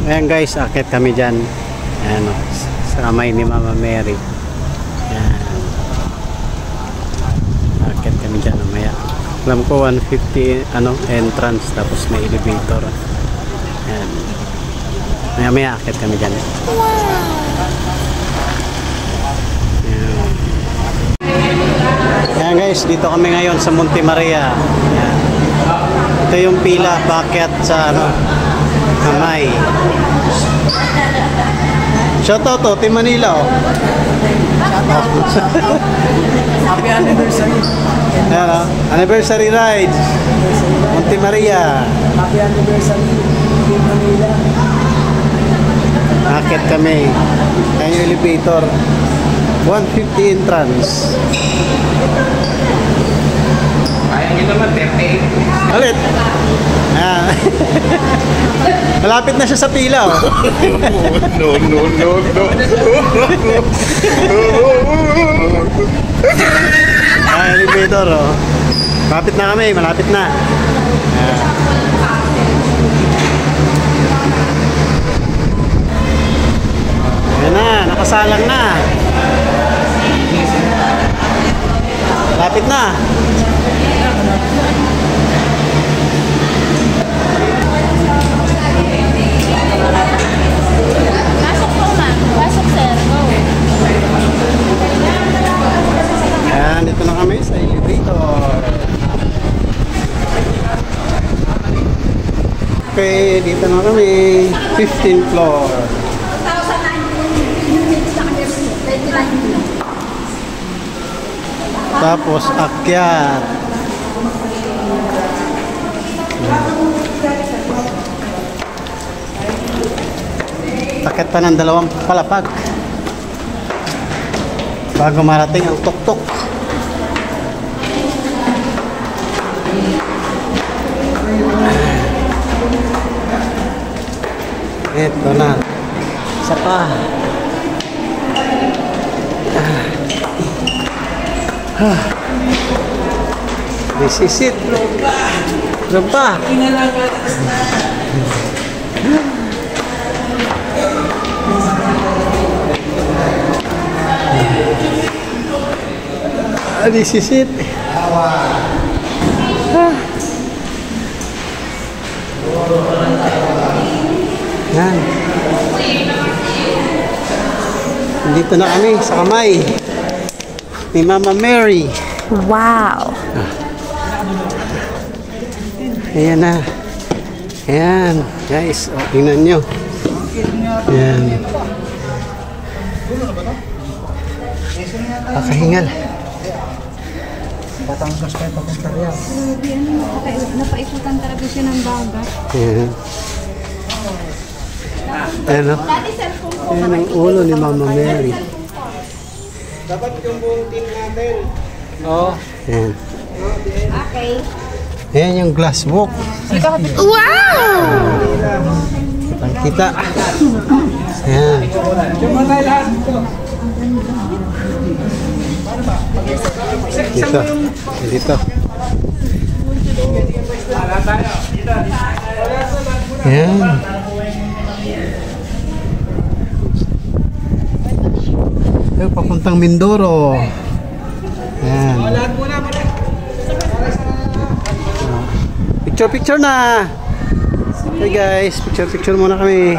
Ayan guys, akit kami dyan. Ayan, sa kamay ni Mama Mary. Ayan. Akit kami dyan mamaya. Alam ko 150 entrance, tapos may elevator. Ayan. Maya akit kami dyan. Ayan guys, dito kami ngayon sa Monte Maria. Ayan. Ito yung pila packet sa Kamay. Shoutout to Team Manila. Happy anniversary. Ayan, anniversary ride Monte Maria. Happy anniversary Team Manila. Akit kami. Ayan yung elevator. 150 entrance. Kaya nyo naman, 38. Ulit. Malapit na siya sa pila. Oh. No. Elevator. Oh. Malapit na kami. Malapit na. Ayan na. Nakasalang na. Malapit na. Pasok po, ma'am. Pasok, sir. Go. Ayan, dito na kami sa elevator. Okay, dito na kami. 15th floor. Tapos akyat. Akyat pa ng 2 palapag bago marating ang tuktok. Ito na. Isa pa. This is it. Ano pa? This is it. Yan. Dito na kami sa Kamay ni Mama Mary. Wow. Ayan na. Ayan. Guys, tingnan nyo. Ayan. Pakahingal. Batangas kayo papunta riyan. Napaikutan talaga siya ng bagat. Ayan. Ayan o. Ayan ang ulo ni Mama Mary. Dapat yung buong team natin. Oo. Ayan. Okay. Ayan yung glass walk. Wow! Ang kita. Ayan. Sumanay lahat dito. Dito. Dito. Ayan. Ayan, papuntang Mindoro. Ayan. Picture na. Hey guys, picture muna kami.